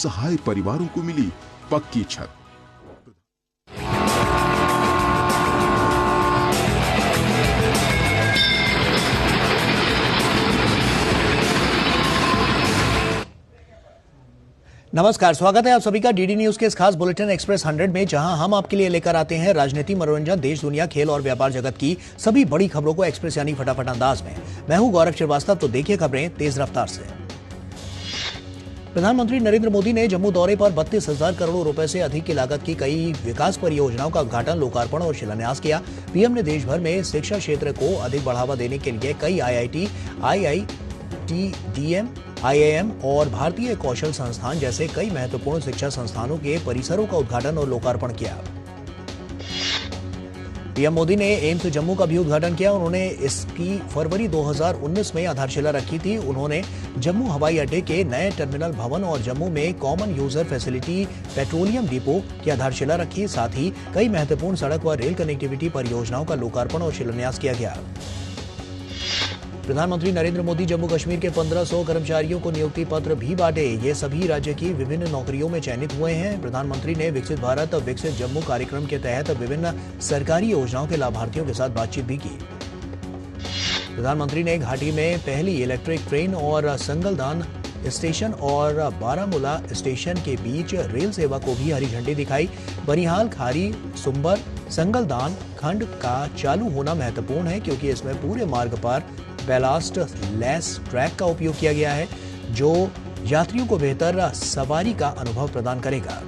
सहाय परिवारों को मिली पक्की छत। नमस्कार, स्वागत है आप सभी का डीडी न्यूज के इस खास बुलेटिन एक्सप्रेस 100 में, जहां हम आपके लिए लेकर आते हैं राजनीति, मनोरंजन, देश दुनिया, खेल और व्यापार जगत की सभी बड़ी खबरों को एक्सप्रेस यानी फटाफट अंदाज में। मैं हूं गौरव श्रीवास्तव। तो देखिए खबरें तेज रफ्तार से। प्रधानमंत्री नरेंद्र मोदी ने जम्मू दौरे पर 32,000 करोड़ रुपए से अधिक की लागत की कई विकास परियोजनाओं का उद्घाटन, लोकार्पण और शिलान्यास किया। पीएम ने देश भर में शिक्षा क्षेत्र को अधिक बढ़ावा देने के लिए कई आईआईटी, आईआईटीडीएम, आईआईएम और भारतीय कौशल संस्थान जैसे कई महत्वपूर्ण शिक्षा संस्थानों के परिसरों का उद्घाटन और लोकार्पण किया। पीएम मोदी ने एम्स जम्मू का भी उद्घाटन किया। उन्होंने इसकी फरवरी 2019 में आधारशिला रखी थी। उन्होंने जम्मू हवाई अड्डे के नए टर्मिनल भवन और जम्मू में common user facility petroleum depot की आधारशिला रखी। साथ ही कई महत्वपूर्ण सड़क व रेल कनेक्टिविटी परियोजनाओं का लोकार्पण और शिलान्यास किया गया। प्रधानमंत्री नरेंद्र मोदी जम्मू कश्मीर के 1500 कर्मचारियों को नियुक्ति पत्र भी बांटे। ये सभी राज्य की विभिन्न नौकरियों में चयनित हुए हैं। प्रधानमंत्री ने विकसित भारत विकसित जम्मू कार्यक्रम के तहत विभिन्न सरकारी योजनाओं के लाभार्थियों के साथ बातचीत भी की। प्रधानमंत्री ने घाटी में पहली इलेक्ट्रिक ट्रेन और संगलदान स्टेशन और बारामूला स्टेशन के बीच रेल सेवा को भी हरी झंडी दिखाई। बनिहाल, खारी, सुंबर, संगलदान खंड का चालू होना महत्वपूर्ण है, क्योंकि इसमें पूरे मार्ग पर बैलास्ट लेस ट्रैक का उपयोग किया गया है, जो यात्रियों को बेहतर सवारी का अनुभव प्रदान करेगा।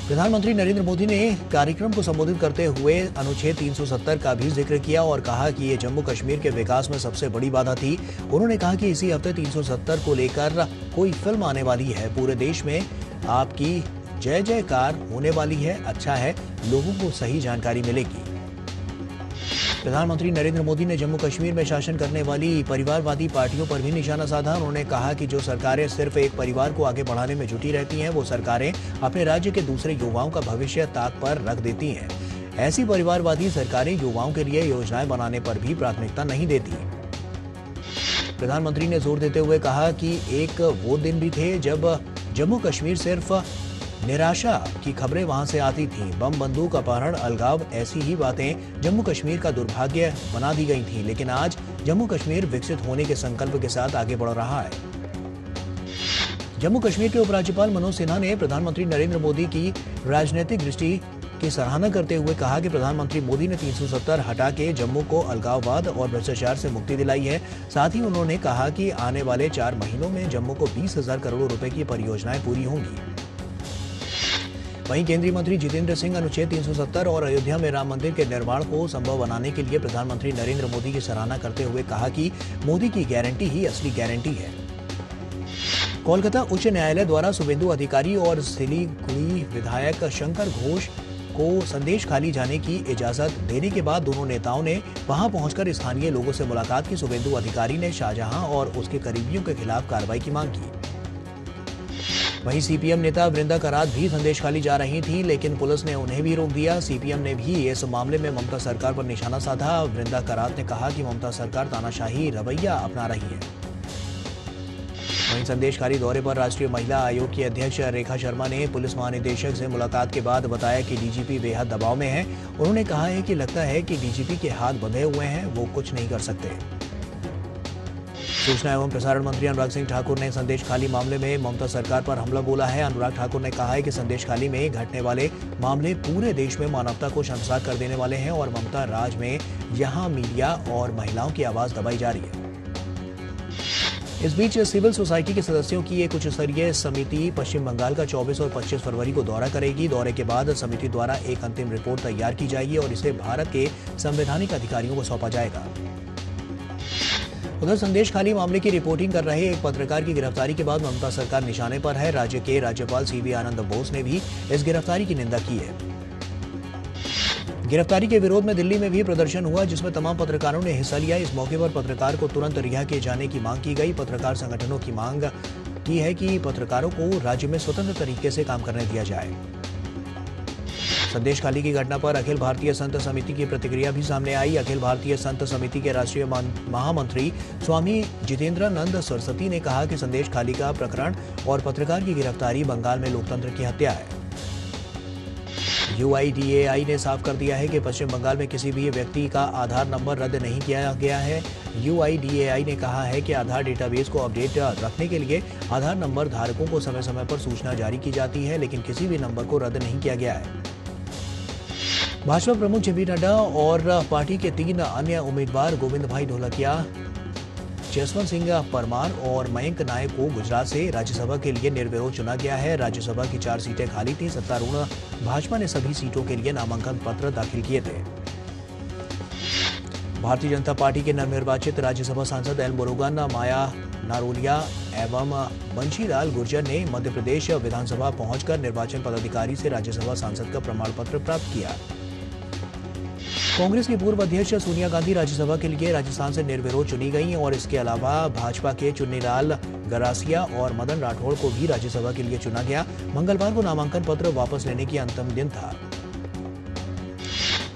प्रधानमंत्री नरेंद्र मोदी ने कार्यक्रम को संबोधित करते हुए अनुच्छेद 370 का भी जिक्र किया और कहा कि ये जम्मू कश्मीर के विकास में सबसे बड़ी बाधा थी। उन्होंने कहा कि इसी हफ्ते 370 को लेकर कोई फिल्म आने वाली है। पूरे देश में आपकी जय जयकार होने वाली है। अच्छा है, लोगों को सही जानकारी मिलेगी। प्रधानमंत्री नरेंद्र मोदी ने जम्मू कश्मीर में शासन करने वाली परिवारवादी पार्टियों पर भी निशाना साधा। उन्होंने कहा कि जो सरकारें सिर्फ एक परिवार को आगे बढ़ाने में जुटी रहती हैं, वो सरकारें अपने राज्य के दूसरे युवाओं का भविष्य ताक पर रख देती हैं। ऐसी परिवारवादी सरकारें युवाओं के लिए योजनाएं बनाने पर भी प्राथमिकता नहीं देती। प्रधानमंत्री ने जोर देते हुए कहा कि एक वो दिन भी थे जब जम्मू कश्मीर सिर्फ निराशा की खबरें वहां से आती थीं। बम, बंदूक, अपहरण, अलगाव, ऐसी ही बातें जम्मू कश्मीर का दुर्भाग्य बना दी गई थीं। लेकिन आज जम्मू कश्मीर विकसित होने के संकल्प के साथ आगे बढ़ रहा है। जम्मू कश्मीर के उपराज्यपाल मनोज सिन्हा ने प्रधानमंत्री नरेंद्र मोदी की राजनीतिक दृष्टि की सराहना करते हुए कहा कि प्रधानमंत्री मोदी ने 370 हटा के जम्मू को अलगाववाद और भ्रष्टाचार से मुक्ति दिलाई है। साथ ही उन्होंने कहा कि आने वाले 4 महीनों में जम्मू को 20,000 करोड़ रुपए की परियोजनाएं पूरी होंगी। वहीं केंद्रीय मंत्री जितेंद्र सिंह अनुच्छेद 370 और अयोध्या में राम मंदिर के निर्माण को संभव बनाने के लिए प्रधानमंत्री नरेंद्र मोदी की सराहना करते हुए कहा कि मोदी की गारंटी ही असली गारंटी है। कोलकाता उच्च न्यायालय द्वारा शुभेंदु अधिकारी और सिलीगुड़ी विधायक शंकर घोष को संदेश खाली जाने की इजाजत देने के बाद दोनों नेताओं ने वहां पहुंचकर स्थानीय लोगों से मुलाकात की। शुभेंदु अधिकारी ने शाहजहां और उसके करीबियों के खिलाफ कार्रवाई की मांग की। वहीं सीपीएम नेता वृंदा करात भी संदेश खाली जा रही थी, लेकिन पुलिस ने उन्हें भी रोक दिया। सीपीएम ने भी इस मामले में ममता सरकार पर निशाना साधा। वृंदा करात ने कहा कि ममता सरकार तानाशाही रवैया अपना रही है। वहीं संदेश खाली दौरे पर राष्ट्रीय महिला आयोग की अध्यक्ष रेखा शर्मा ने पुलिस महानिदेशक से मुलाकात के बाद बताया कि डीजीपी बेहद दबाव में है। उन्होंने कहा है कि लगता है कि डीजीपी के हाथ बंधे हुए हैं, वो कुछ नहीं कर सकते। सूचना एवं प्रसारण मंत्री अनुराग सिंह ठाकुर ने संदेश खाली मामले में ममता सरकार पर हमला बोला है। अनुराग ठाकुर ने कहा है कि संदेश खाली में घटने वाले मामले पूरे देश में मानवता को शर्मसार कर देने वाले हैं और ममता राज में यहां मीडिया और महिलाओं की आवाज दबाई जा रही है। इस बीच सिविल सोसाइटी के सदस्यों की एक उच्च स्तरीय समिति पश्चिम बंगाल का 24 और 25 फरवरी को दौरा करेगी। दौरे के बाद समिति द्वारा एक अंतिम रिपोर्ट तैयार की जाएगी और इसे भारत के संवैधानिक अधिकारियों को सौंपा जाएगा। उधर संदेश खाली मामले की रिपोर्टिंग कर रहे एक पत्रकार की गिरफ्तारी के बाद ममता सरकार निशाने पर है। राज्य के राज्यपाल सीवी आनंद बोस ने भी इस गिरफ्तारी की निंदा की है। गिरफ्तारी के विरोध में दिल्ली में भी प्रदर्शन हुआ, जिसमें तमाम पत्रकारों ने हिस्सा लिया। इस मौके पर पत्रकार को तुरंत रिहा किए जाने की मांग की गई। पत्रकार संगठनों की मांग की है कि पत्रकारों को राज्य में स्वतंत्र तरीके से काम करने दिया जाए। संदेश खाली की घटना पर अखिल भारतीय संत समिति की प्रतिक्रिया भी सामने आई। अखिल भारतीय संत समिति के राष्ट्रीय महामंत्री स्वामी जितेंद्रानंद सरस्वती ने कहा कि संदेश खाली का प्रकरण और पत्रकार की गिरफ्तारी बंगाल में लोकतंत्र की हत्या है। UIDAI ने साफ कर दिया है कि पश्चिम बंगाल में किसी भी व्यक्ति का आधार नंबर रद्द नहीं किया गया है। UIDAI ने कहा है कि आधार डेटाबेस को अपडेट रखने के लिए आधार नंबर धारकों को समय समय पर सूचना जारी की जाती है, लेकिन किसी भी नंबर को रद्द नहीं किया गया है। भाजपा प्रमुख JP नड्डा और पार्टी के 3 अन्य उम्मीदवार गोविंद भाई ढोलकिया, जसवंत सिंह परमार और मयंक नायक को गुजरात से राज्यसभा के लिए निर्विरोध चुना गया है। राज्यसभा की 4 सीटें खाली थी। सत्तारूढ़ भाजपा ने सभी सीटों के लिए नामांकन पत्र दाखिल किए थे। भारतीय जनता पार्टी के नवनिर्वाचित राज्यसभा सांसद एल मुरुगन, माया नारोलिया एवं बंशीलाल गुर्जर ने मध्य प्रदेश विधानसभा पहुंचकर निर्वाचन पदाधिकारी से राज्यसभा सांसद का प्रमाण पत्र प्राप्त किया। कांग्रेस की पूर्व अध्यक्ष सोनिया गांधी राज्यसभा के लिए राजस्थान से निर्विरोध चुनी गई और इसके अलावा भाजपा के चुन्नीलाल गरासिया और मदन राठौड़ को भी राज्यसभा के लिए चुना गया। मंगलवार को नामांकन पत्र वापस लेने की अंतिम दिन था।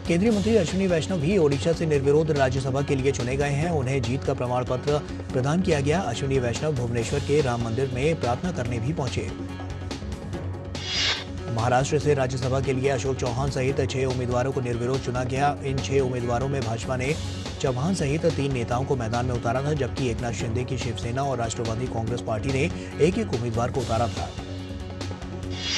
केंद्रीय मंत्री अश्विनी वैष्णव भी ओडिशा से निर्विरोध राज्यसभा के लिए चुने गए हैं। उन्हें जीत का प्रमाण पत्र प्रदान किया गया। अश्विनी वैष्णव भुवनेश्वर के राम मंदिर में प्रार्थना करने भी पहुंचे। महाराष्ट्र से राज्यसभा के लिए अशोक चौहान सहित 6 उम्मीदवारों को निर्विरोध चुना गया। इन 6 उम्मीदवारों में भाजपा ने चौहान सहित 3 नेताओं को मैदान में उतारा था, जबकि एकनाथ शिंदे की शिवसेना और राष्ट्रवादी कांग्रेस पार्टी ने एक उम्मीदवार को उतारा था।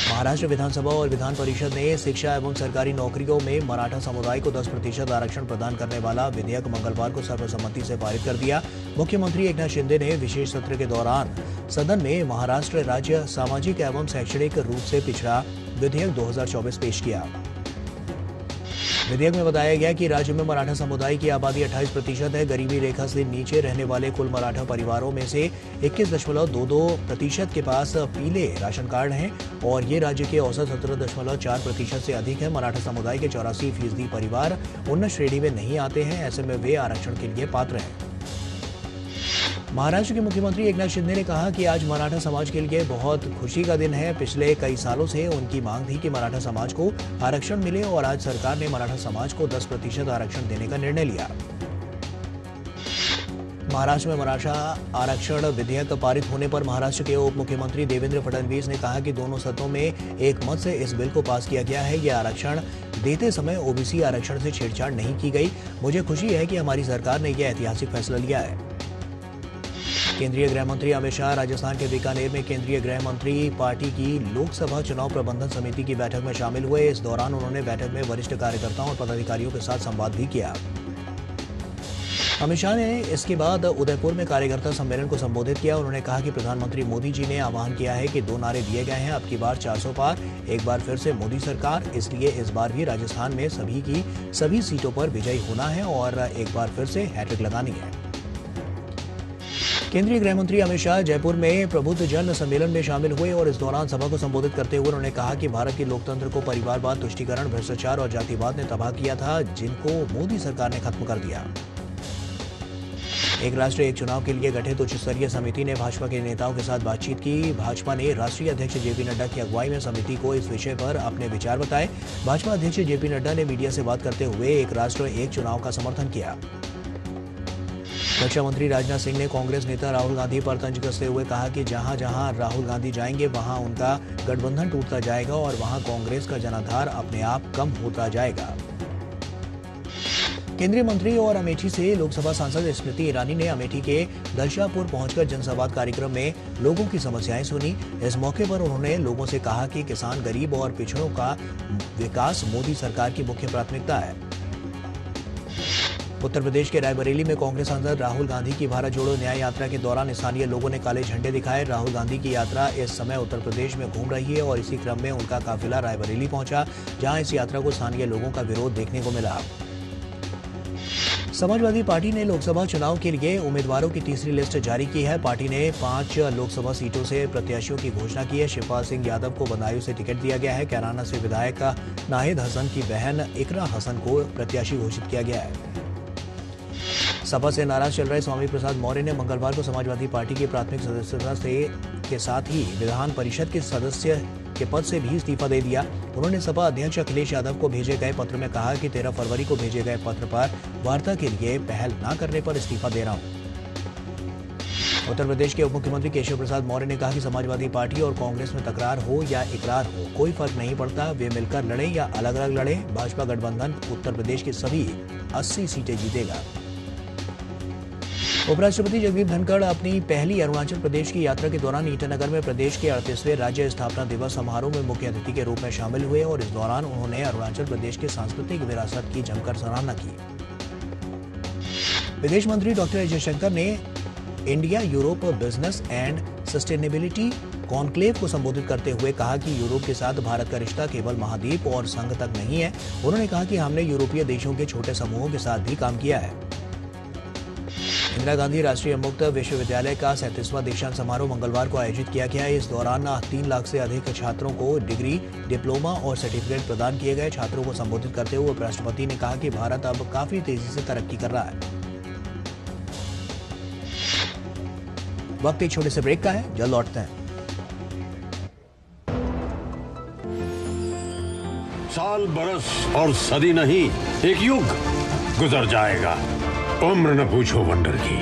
महाराष्ट्र विधानसभा और विधान परिषद ने शिक्षा एवं सरकारी नौकरियों में मराठा समुदाय को 10% आरक्षण प्रदान करने वाला विधेयक मंगलवार को सर्वसम्मति से पारित कर दिया। मुख्यमंत्री एकनाथ शिंदे ने विशेष सत्र के दौरान सदन में महाराष्ट्र राज्य सामाजिक एवं शैक्षणिक रूप से पिछड़ा विधेयक 2024 पेश किया। विधेयक में बताया गया कि राज्य में मराठा समुदाय की आबादी 28% है। गरीबी रेखा से नीचे रहने वाले कुल मराठा परिवारों में से 21.22% के पास पीले राशन कार्ड हैं और ये राज्य के औसत 17.4% से अधिक है। मराठा समुदाय के 84% परिवार उन्नत श्रेणी में नहीं आते हैं। ऐसे में वे आरक्षण के लिए पात्र हैं। महाराष्ट्र के मुख्यमंत्री एकनाथ शिंदे ने कहा कि आज मराठा समाज के लिए बहुत खुशी का दिन है। पिछले कई सालों से उनकी मांग थी कि मराठा समाज को आरक्षण मिले और आज सरकार ने मराठा समाज को 10% आरक्षण देने का निर्णय लिया। महाराष्ट्र में मराठा आरक्षण विधेयक पारित होने पर महाराष्ट्र के उप मुख्यमंत्री देवेंद्र फडणवीस ने कहा कि दोनों सदनों में एक मत से इस बिल को पास किया गया है। यह आरक्षण देते समय ओबीसी आरक्षण से छेड़छाड़ नहीं की गई। मुझे खुशी है कि हमारी सरकार ने यह ऐतिहासिक फैसला लिया है। केंद्रीय गृह मंत्री अमित शाह राजस्थान के बीकानेर में केंद्रीय गृह मंत्री पार्टी की लोकसभा चुनाव प्रबंधन समिति की बैठक में शामिल हुए। इस दौरान उन्होंने बैठक में वरिष्ठ कार्यकर्ताओं और पदाधिकारियों के साथ संवाद भी किया। अमित शाह ने इसके बाद उदयपुर में कार्यकर्ता सम्मेलन को संबोधित किया। उन्होंने कहा कि प्रधानमंत्री मोदी जी ने आह्वान किया है कि 2 नारे दिए गए हैं, अब की बार 400 पार, एक बार फिर से मोदी सरकार। इसलिए इस बार भी राजस्थान में सभी सीटों पर विजयी होना है और एक बार फिर से हैट्रिक लगानी है। केंद्रीय गृह मंत्री अमित शाह जयपुर में प्रबुद्ध जन सम्मेलन में शामिल हुए और इस दौरान सभा को संबोधित करते हुए उन्होंने कहा कि भारत के लोकतंत्र को परिवारवाद, तुष्टीकरण, भ्रष्टाचार और जातिवाद ने तबाह किया था, जिनको मोदी सरकार ने खत्म कर दिया। एक राष्ट्र एक चुनाव के लिए गठित उच्च स्तरीय समिति ने भाजपा के नेताओं के साथ बातचीत की। भाजपा ने राष्ट्रीय अध्यक्ष JP नड्डा की अगुवाई में समिति को इस विषय पर अपने विचार बताए। भाजपा अध्यक्ष JP नड्डा ने मीडिया से बात करते हुए एक राष्ट्र एक चुनाव का समर्थन किया। रक्षा मंत्री राजनाथ सिंह ने कांग्रेस नेता राहुल गांधी पर तंज कसते हुए कहा कि जहां जहां राहुल गांधी जाएंगे वहां उनका गठबंधन टूटता जाएगा और वहां कांग्रेस का जनाधार अपने आप कम होता जाएगा। केंद्रीय मंत्री और अमेठी से लोकसभा सांसद स्मृति ईरानी ने अमेठी के दलशाहपुर पहुंचकर जनसंवाद कार्यक्रम में लोगों की समस्याएं सुनी। इस मौके पर उन्होंने लोगों से कहा कि किसान, गरीब और पिछड़ों का विकास मोदी सरकार की मुख्य प्राथमिकता है। उत्तर प्रदेश के रायबरेली में कांग्रेस सांसद राहुल गांधी की भारत जोड़ो न्याय यात्रा के दौरान स्थानीय लोगों ने काले झंडे दिखाए। राहुल गांधी की यात्रा इस समय उत्तर प्रदेश में घूम रही है और इसी क्रम में उनका काफिला रायबरेली पहुंचा, जहां इस यात्रा को स्थानीय लोगों का विरोध देखने को मिला। समाजवादी पार्टी ने लोकसभा चुनाव के लिए उम्मीदवारों की तीसरी लिस्ट जारी की है। पार्टी ने 5 लोकसभा सीटों से प्रत्याशियों की घोषणा की है। शिवपाल सिंह यादव को बदायूं से टिकट दिया गया है। कैराना से विधायक नाहिद हसन की बहन इकरा हसन को प्रत्याशी घोषित किया गया है। सपा से नाराज चल रहे स्वामी प्रसाद मौर्य ने मंगलवार को समाजवादी पार्टी की प्राथमिक सदस्यता के साथ ही विधान परिषद के सदस्य के पद से भी इस्तीफा दे दिया। उन्होंने सपा अध्यक्ष अखिलेश यादव को भेजे गए पत्र में कहा कि 13 फरवरी को भेजे गए पत्र पर वार्ता के लिए पहल न करने पर इस्तीफा दे रहा हूं। उत्तर प्रदेश के उप मुख्यमंत्री केशव प्रसाद मौर्य ने कहा कि समाजवादी पार्टी और कांग्रेस में तकरार हो या इकरार हो, कोई फर्क नहीं पड़ता, वे मिलकर लड़े या अलग अलग लड़े, भाजपा गठबंधन उत्तर प्रदेश की सभी 80 सीटें जीतेगा। उपराष्ट्रपति जगदीप धनखड़ अपनी पहली अरुणाचल प्रदेश की यात्रा के दौरान ईटानगर में प्रदेश के 38वें राज्य स्थापना दिवस समारोह में मुख्य अतिथि के रूप में शामिल हुए और इस दौरान उन्होंने अरुणाचल प्रदेश की सांस्कृतिक विरासत की जमकर सराहना की। विदेश मंत्री डॉक्टर एस जयशंकर ने India Europe business and sustainability conclave को संबोधित करते हुए कहा कि यूरोप के साथ भारत का रिश्ता केवल महाद्वीप और संघ तक नहीं है। उन्होंने कहा कि हमने यूरोपीय देशों के छोटे समूहों के साथ भी काम किया है। इंदिरा गांधी राष्ट्रीय मुक्त विश्वविद्यालय का 37वां दीक्षांत समारोह मंगलवार को आयोजित किया गया। इस दौरान 3 लाख से अधिक छात्रों को डिग्री, डिप्लोमा और सर्टिफिकेट प्रदान किए गए। छात्रों को संबोधित करते हुए उपराष्ट्रपति ने कहा कि भारत अब काफी तेजी से तरक्की कर रहा है। वक्त एक छोटे से ब्रेक का है, जल्द लौटते हैं। साल, बरस और सदी नहीं, एक युग गुजर जाएगा। उम्र न पूछो वंडर की,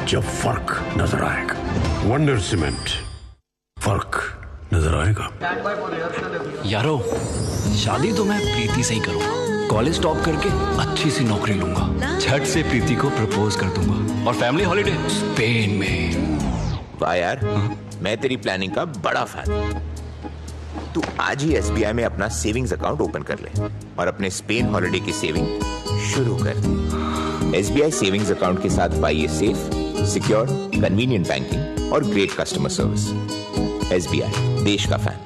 जब फर्क नजर आएगा। वंडर सीमेंट, फर्क नजर आएगा। यारो, शादी तो मैं प्रीति से ही करूंगा। कॉलेज टॉप करके अच्छी सी नौकरी लूंगा, झट से प्रीति को प्रपोज कर दूंगा और फैमिली हॉलिडे स्पेन में। वाह यार, मैं तेरी प्लानिंग का बड़ा फैन हूं। तू आज ही SBI में अपना सेविंग्स अकाउंट ओपन कर ले और अपने स्पेन हॉलिडे की सेविंग शुरू कर। SBI सेविंग्स अकाउंट के साथ पाइए सेफ, सिक्योर, कन्वीनियंट बैंकिंग और ग्रेट कस्टमर सर्विस। SBI, देश का फैन।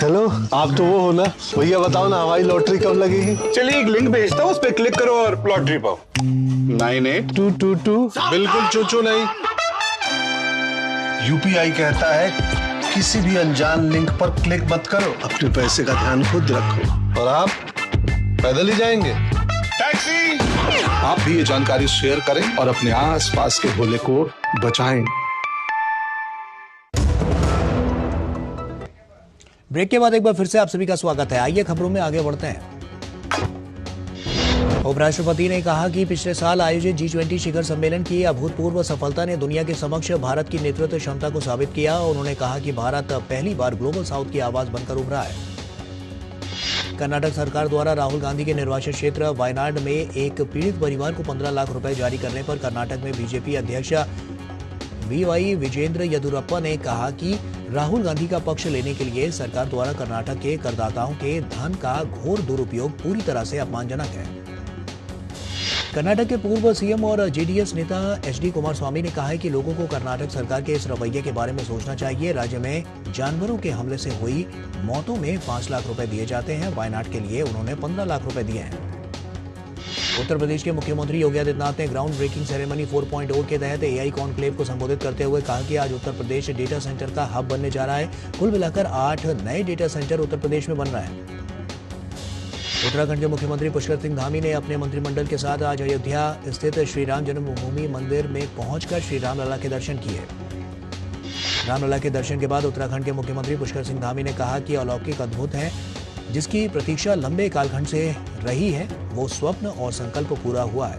हेलो, आप तो वो हो ना? भैया बताओ ना, हमारी लॉटरी कब लगेगी? चलिए एक लिंक भेजता हूँ, उस पर क्लिक करो और लॉटरी पाओ। 982222। बिल्कुल चूचू नहीं। UPI कहता है किसी भी अनजान लिंक पर क्लिक मत करो, अपने पैसे का ध्यान खुद रखो। और आप पैदल ही जाएंगे? टैक्सी! आप भी ये जानकारी शेयर करें और अपने आसपास के भोले को बचाएं। ब्रेक के बाद एक बार फिर से आप सभी का स्वागत है। आइए खबरों में आगे बढ़ते हैं। उपराष्ट्रपति ने कहा कि पिछले साल आयोजित G20 शिखर सम्मेलन की अभूतपूर्व सफलता ने दुनिया के समक्ष भारत की नेतृत्व क्षमता को साबित किया। उन्होंने कहा कि भारत पहली बार ग्लोबल साउथ की आवाज बनकर उभरा है। कर्नाटक सरकार द्वारा राहुल गांधी के निर्वाचन क्षेत्र वायनाड में एक पीड़ित परिवार को 15 लाख रुपए जारी करने पर कर्नाटक में बीजेपी अध्यक्ष BY विजेंद्र येदियुरप्पा ने कहा कि राहुल गांधी का पक्ष लेने के लिए सरकार द्वारा कर्नाटक के करदाताओं के धन का घोर दुरुपयोग पूरी तरह से अपमानजनक है। कर्नाटक के पूर्व CM और JDS नेता HD कुमारस्वामी ने कहा है कि लोगों को कर्नाटक सरकार के इस रवैये के बारे में सोचना चाहिए। राज्य में जानवरों के हमले से हुई मौतों में 5 लाख रुपए दिए जाते हैं। वायनाड के लिए उन्होंने 15 लाख रुपए दिए हैं। उत्तर प्रदेश के मुख्यमंत्री योगी आदित्यनाथ ने ग्राउंड ब्रेकिंग सेरेमनी 4.0 के तहत AI कॉन्क्लेव को संबोधित करते हुए कहा कि आज उत्तर प्रदेश डेटा सेंटर का हब बनने जा रहा है। कुल मिलाकर 8 नए डेटा सेंटर उत्तर प्रदेश में बन रहे हैं। उत्तराखंड के मुख्यमंत्री पुष्कर सिंह धामी ने अपने मंत्रिमंडल के साथ आज अयोध्या स्थित श्री राम जन्मभूमि मंदिर में पहुंचकर श्री रामलला के दर्शन किए। रामलला के दर्शन के बाद उत्तराखंड के मुख्यमंत्री पुष्कर सिंह धामी ने कहा कि अलौकिक अद्भुत है, जिसकी प्रतीक्षा लंबे कालखंड से रही है, वो स्वप्न और संकल्प पूरा हुआ है।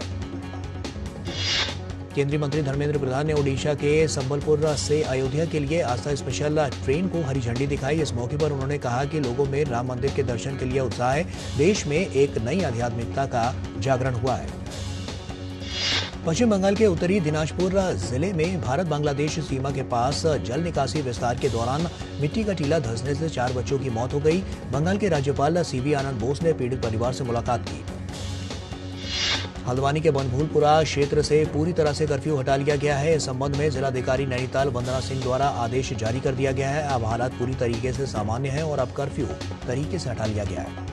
केंद्रीय मंत्री धर्मेंद्र प्रधान ने ओडिशा के संबलपुर से अयोध्या के लिए आस्था स्पेशल ट्रेन को हरी झंडी दिखाई। इस मौके पर उन्होंने कहा कि लोगों में राम मंदिर के दर्शन के लिए उत्साह है। देश में एक नई आध्यात्मिकता का जागरण हुआ है। पश्चिम बंगाल के उत्तरी दिनाजपुर जिले में भारत बांग्लादेश सीमा के पास जल निकासी विस्तार के दौरान मिट्टी का टीला धंसने से 4 बच्चों की मौत हो गई। बंगाल के राज्यपाल CV आनंद बोस ने पीड़ित परिवार से मुलाकात की। हल्द्वानी के बनभूलपुरा क्षेत्र से पूरी तरह से कर्फ्यू हटा लिया गया है। इस संबंध में जिलाधिकारी नैनीताल वंदना सिंह द्वारा आदेश जारी कर दिया गया है। अब हालात पूरी तरीके से सामान्य है और अब कर्फ्यू तरीके से हटा लिया गया है।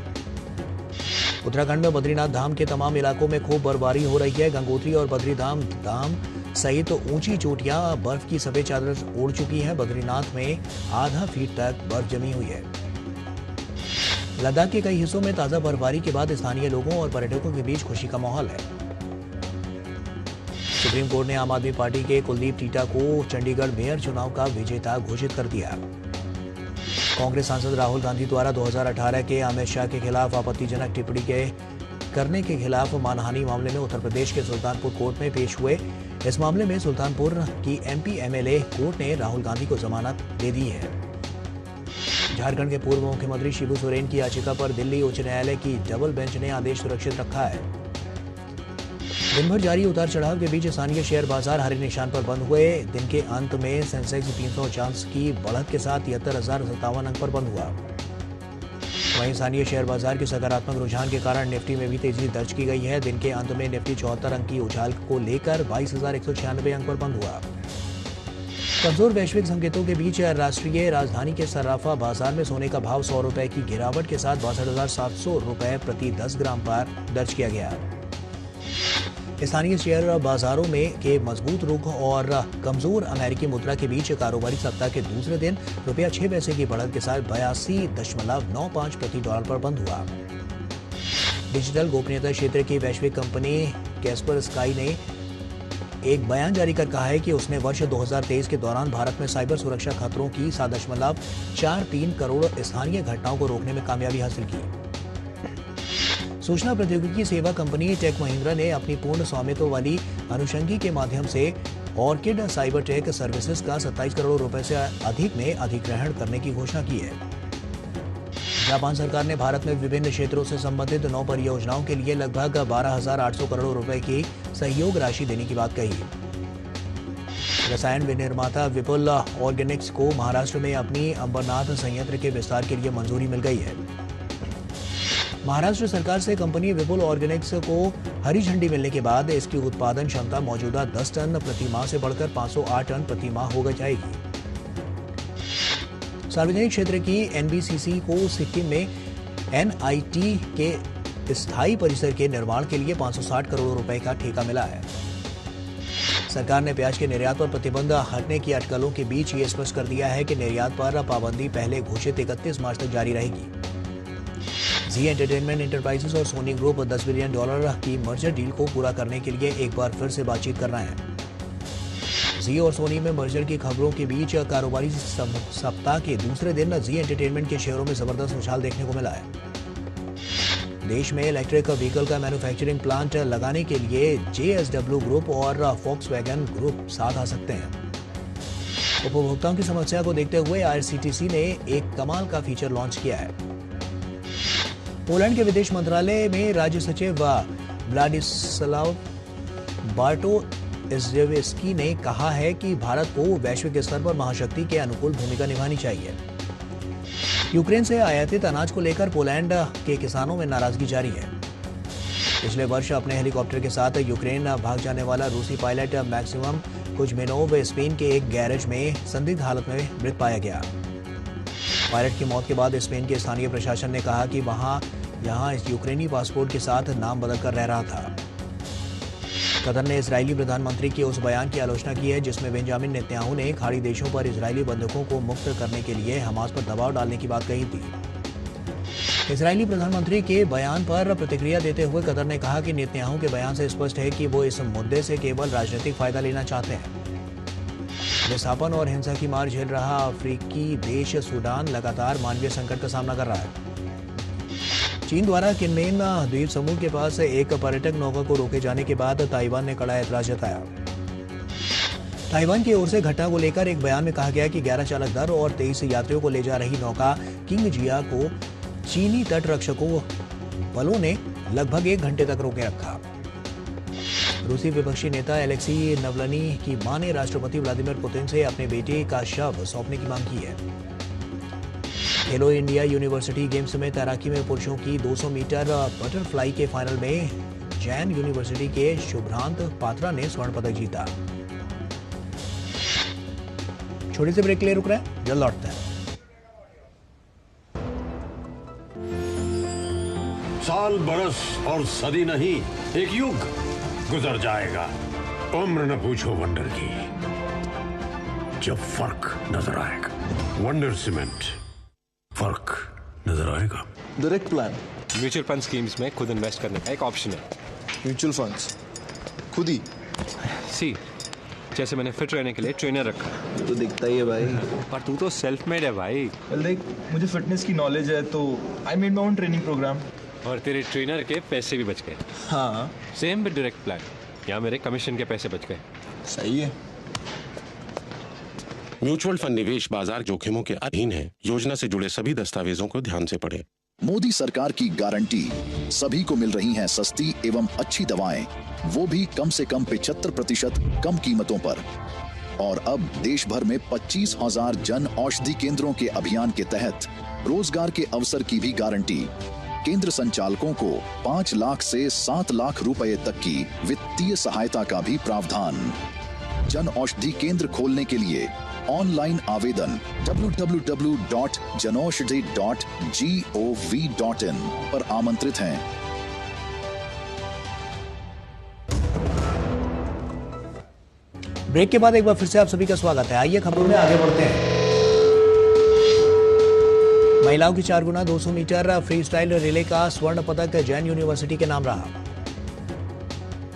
उत्तराखंड में बद्रीनाथ धाम के तमाम इलाकों में खूब बर्फबारी हो रही है। गंगोत्री और बद्रीधाम धाम सहित ऊंची चोटियां बर्फ की सफेद चादर ओढ़ चुकी हैं। बद्रीनाथ में आधा फीट तक बर्फ जमी हुई है। लद्दाख के कई हिस्सों में ताजा बर्फबारी के बाद स्थानीय लोगों और पर्यटकों के बीच खुशी का माहौल है। सुप्रीम कोर्ट ने आम आदमी पार्टी के कुलदीप टीटा को चंडीगढ़ मेयर चुनाव का विजेता घोषित कर दिया। कांग्रेस सांसद राहुल गांधी द्वारा 2018 के अमित शाह के खिलाफ आपत्तिजनक टिप्पणी करने के खिलाफ मानहानि मामले में उत्तर प्रदेश के सुल्तानपुर कोर्ट में पेश हुए। इस मामले में सुल्तानपुर की एमपी एमएलए कोर्ट ने राहुल गांधी को जमानत दे दी है। झारखंड के पूर्व मुख्यमंत्री शिबू सोरेन की याचिका पर दिल्ली उच्च न्यायालय की डबल बेंच ने आदेश सुरक्षित रखा है। दिन भर जारी उतार चढ़ाव के बीच स्थानीय शेयर बाजार हरे निशान पर बंद हुए। दिन के अंत में सेंसेक्स 350 की बढ़त के साथ 73,057 अंक पर बंद हुआ। वहीं स्थानीय शेयर बाजार के सकारात्मक रुझान के कारण निफ्टी में भी तेजी दर्ज की गई है। दिन के अंत में निफ्टी 74 अंक की उछाल को लेकर 22,196 अंक पर बंद हुआ। कमजोर वैश्विक संकेतों के बीच राष्ट्रीय राजधानी के सर्राफा बाजार में सोने का भाव 100 रुपए की गिरावट के साथ 62,700 रुपए प्रति 10 ग्राम पर दर्ज किया गया। स्थानीय शेयर बाजारों में के मजबूत रुख और कमजोर अमेरिकी मुद्रा के बीच कारोबारी सप्ताह के दूसरे दिन रुपया 6 पैसे की बढ़त के साथ 82.95 प्रति डॉलर पर बंद हुआ। डिजिटल गोपनीयता क्षेत्र की वैश्विक कंपनी कैस्पर स्काई ने एक बयान जारी कर कहा है कि उसने वर्ष 2023 के दौरान भारत में साइबर सुरक्षा खतरों की 7.43 करोड़ स्थानीय घटनाओं को रोकने में कामयाबी हासिल की। सूचना प्रौद्योगिकी सेवा कंपनी टेक महिंद्रा ने अपनी पूर्ण स्वामित्व वाली अनुषंगी के माध्यम से ऑर्किड साइबर टेक सर्विसेज का 27 करोड़ रुपए से अधिक में अधिग्रहण करने की घोषणा की है। जापान सरकार ने भारत में विभिन्न क्षेत्रों से संबंधित 9 परियोजनाओं के लिए लगभग 12,800 करोड़ रुपए की सहयोग राशि देने की बात कही। रसायन विनिर्माता विपुल ऑर्गेनिक्स को महाराष्ट्र में अपनी अंबरनाथ संयंत्र के विस्तार के लिए मंजूरी मिल गई है। महाराष्ट्र सरकार से कंपनी विपुल ऑर्गेनिक्स को हरी झंडी मिलने के बाद इसकी उत्पादन क्षमता मौजूदा 10 टन प्रति माह से बढ़कर 508 टन प्रति माह हो जाएगी। सार्वजनिक क्षेत्र की एनबीसीसी को सिक्किम में एनआईटी के स्थायी परिसर के निर्माण के लिए 560 करोड़ रुपए का ठेका मिला है। सरकार ने प्याज के निर्यात पर प्रतिबंध हटने की अटकलों के बीच ये स्पष्ट कर दिया है कि निर्यात पर पाबंदी पहले घोषित 31 मार्च तक जारी रहेगी। जी एंटरटेनमेंट एंटरप्राइजेस और सोनी ग्रुप $10 बिलियन की मर्जर डील को पूरा करने के लिए एक बार फिर से बातचीत कर रहे हैं। जी और सोनी में मर्जर की खबरों के बीच कारोबारी सप्ताह के दूसरे दिन जी एंटरटेनमेंट के शेयरों में जबरदस्त उछाल देखने को मिला है। देश में इलेक्ट्रिक व्हीकल का मैन्युफैक्चरिंग प्लांट लगाने के लिए JSW ग्रुप और वॉक्सवैगन ग्रुप साथ आ सकते हैं। उपभोक्ताओं की समस्या को देखते हुए IRCTC ने एक कमाल का फीचर लॉन्च किया है। पोलैंड के विदेश मंत्रालय में राज्य सचिव व्लादिस्लाव बार्टोशेव्स्की ने कहा है कि भारत को वैश्विक स्तर पर महाशक्ति के अनुकूल भूमिका निभानी चाहिए। यूक्रेन से आयातित अनाज को लेकर पोलैंड के किसानों में नाराजगी जारी है। पिछले वर्ष अपने हेलीकॉप्टर के साथ यूक्रेन भाग जाने वाला रूसी पायलट मैक्सिमम कुजमेनोव स्पेन के एक गैरेज में संदिग्ध हालत में मृत पाया गया। पायलट की मौत के बाद स्पेन के स्थानीय प्रशासन ने कहा कि यहाँ इस यूक्रेनी पासपोर्ट के साथ नाम बदलकर रह रहा था। कतर ने इजरायली प्रधानमंत्री के उस बयान की आलोचना की है जिसमें बेंजामिन नेतन्याहू ने खाड़ी देशों पर इजरायली बंधकों को मुक्त करने के लिए हमास पर दबाव डालने की बात कही थी। इजरायली प्रधानमंत्री के बयान पर प्रतिक्रिया देते हुए कतर ने कहा कि नेतन्याहू के बयान से स्पष्ट है कि वो इस मुद्दे से केवल राजनीतिक फायदा लेना चाहते हैं। विस्थापन और हिंसा की मार झेल रहा अफ्रीकी देश सूडान लगातार मानवीय संकट का सामना कर रहा है। चीन द्वारा किनमेन द्वीप समूह के पास एक पर्यटक नौका को रोके जाने के बाद ताइवान ने कड़ा ऐतराज जताया। ताइवान की ओर से घटना को लेकर एक बयान में कहा गया कि 11 चालक दल और 23 यात्रियों को ले जा रही नौका किंग जिया को चीनी तट रक्षकों बलों ने लगभग 1 घंटे तक रोके रखा। रूसी विपक्षी नेता एलेक्सी नवलनी की मां ने राष्ट्रपति व्लादिमीर पुतिन से अपने बेटे का शव सौंपने की मांग की है। खेलो इंडिया यूनिवर्सिटी गेम्स में तैराकी में पुरुषों की 200 मीटर बटरफ्लाई के फाइनल में जैन यूनिवर्सिटी के शुभ्रांत पात्रा ने स्वर्ण पदक जीता। छोटे से ब्रेक के लिए रुक रहे हैं, जल्द लौटते हैं। साल बरस और सदी नहीं, एक युग गुजर जाएगा। उम्र न पूछो वंडर की, जब फर्क नजर आएगा। वंडर सीमेंट, फर्क नजर आएगा। Direct plan mutual fund schemes में खुद इन्वेस्ट करने का एक ऑप्शन है। म्यूचुअल फंड्स खुद ही ऐसी जैसे मैंने फिट रहने के लिए ट्रेनर रखा। तो दिखता ही है भाई। पर तू तो सेल्फ मेड है भाई। well, देख मुझे फिटनेस की नॉलेज है तो I made my own training program. और तेरे ट्रेनर के पैसे भी बच गए। हाँ सेम विद डायरेक्ट प्लान। यहाँ मेरे कमीशन के पैसे बच गए। सही है। म्यूचुअल फंड निवेश बाजार जोखिमों के अधीन है। योजना से जुड़े सभी दस्तावेजों को ध्यान से पढ़ें। मोदी सरकार की गारंटी, सभी को मिल रही हैं सस्ती एवं अच्छी दवाएं, वो भी कम से कम 75% कम कीमतों पर। और अब देश भर में 25,000 जन औषधि केंद्रों के अभियान के तहत रोजगार के अवसर की भी गारंटी। केंद्र संचालकों को 5 लाख से 7 लाख रुपए तक की वित्तीय सहायता का भी प्रावधान। जन औषधि केंद्र खोलने के लिए ऑनलाइन आवेदन www.janaushadhi.gov.in पर आमंत्रित हैं। ब्रेक के बाद एक बार फिर से आप सभी का स्वागत है। आइए खबरों में आगे बढ़ते हैं। महिलाओं की 4 गुना 200 मीटर फ्री स्टाइल रिले का स्वर्ण पदक जैन यूनिवर्सिटी के नाम रहा।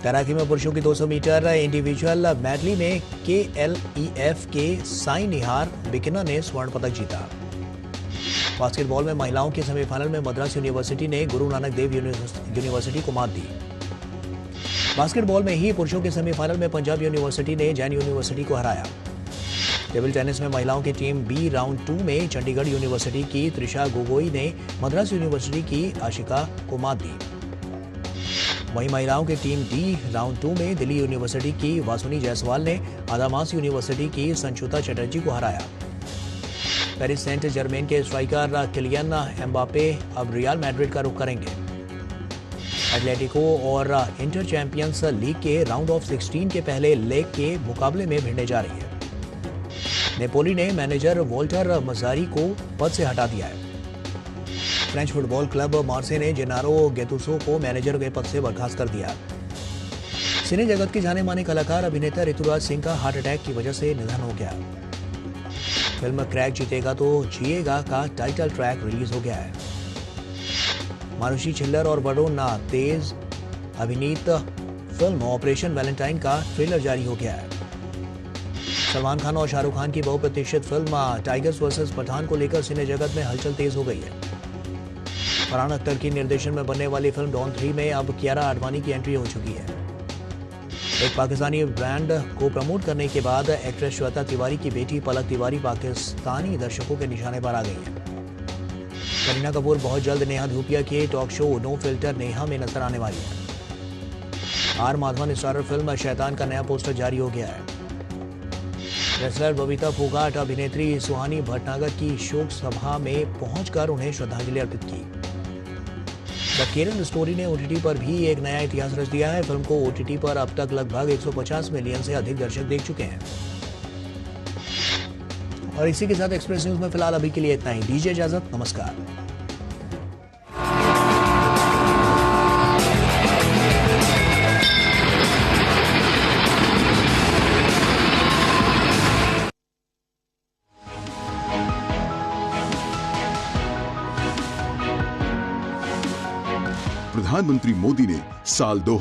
तैराकी में पुरुषों की 200 मीटर इंडिविजुअल मेडली में KLEF के साई निहार बिकना ने स्वर्ण पदक जीता। बास्केटबॉल में महिलाओं के सेमीफाइनल में मद्रास यूनिवर्सिटी ने गुरु नानक देव यूनिवर्सिटी को मात दी। बास्केटबॉल में ही पुरुषों के सेमीफाइनल में पंजाब यूनिवर्सिटी ने जैन यूनिवर्सिटी को हराया। टेबल टेनिस में महिलाओं की टीम बी राउंड 2 में चंडीगढ़ यूनिवर्सिटी की त्रिशा गोगोई ने मद्रास यूनिवर्सिटी की आशिका को मात दी। वहीं महिलाओं की टीम डी राउंड 2 में दिल्ली यूनिवर्सिटी की वासुनी जायसवाल ने आदामास यूनिवर्सिटी की संशुता चटर्जी को हराया। पेरिस सेंट जर्मेन के स्ट्राइकर किलियन एम्बापे अब रियल मैड्रिड का रुख करेंगे। एटलेटिको और इंटर चैंपियंस लीग के राउंड ऑफ 16 के पहले लेग के मुकाबले में भिड़ने जा रही है। नेपोली ने मैनेजर वोल्टर मजारी को पद से हटा दिया है। फ्रेंच फुटबॉल क्लब मार्से ने जेनारो गेतुसो को मैनेजर के पद से बर्खास्त कर दिया। सिने जगत के जाने माने कलाकार अभिनेता ऋतुराज सिंह का हार्ट अटैक की वजह से निधन हो गया। फिल्म क्रैक जीतेगा तो जिएगा का टाइटल ट्रैक रिलीज हो गया है। मानुषी छिल्लर और वरुण तेज अभिनीत फिल्म ऑपरेशन वैलेंटाइन का ट्रेलर जारी हो गया है। सलमान खान और शाहरुख खान की बहुप्रतीक्षित फिल्म टाइगर्स वर्सेस पठान को लेकर सिने जगत में हलचल तेज हो गई है। फरहान अख्तर की निर्देशन में बनने वाली फिल्म डॉन 3 में अब कियारा आडवाणी की एंट्री हो चुकी है। एक पाकिस्तानी ब्रांड को प्रमोट करने के बाद एक्ट्रेस श्वेता तिवारी की बेटी पलक तिवारी पाकिस्तानी दर्शकों के निशाने पर आ गई है। करीना कपूर बहुत जल्द नेहा धूपिया के talk show no filter Neha में नजर आने वाली है। आर माधवन स्टारर फिल्म शैतान का नया पोस्टर जारी हो गया है। रेसलर बबीता फोगाट अभिनेत्री सुहानी भटनागर की शोक सभा में पहुंचकर उन्हें श्रद्धांजलि अर्पित की। द केरल स्टोरी ने OTT पर भी एक नया इतिहास रच दिया है। फिल्म को OTT पर अब तक लगभग 150 मिलियन से अधिक दर्शक देख चुके हैं। और इसी के साथ एक्सप्रेस न्यूज में फिलहाल अभी के लिए इतना ही। दीजिए इजाजत, नमस्कार। प्रधानमंत्री मोदी ने साल 2000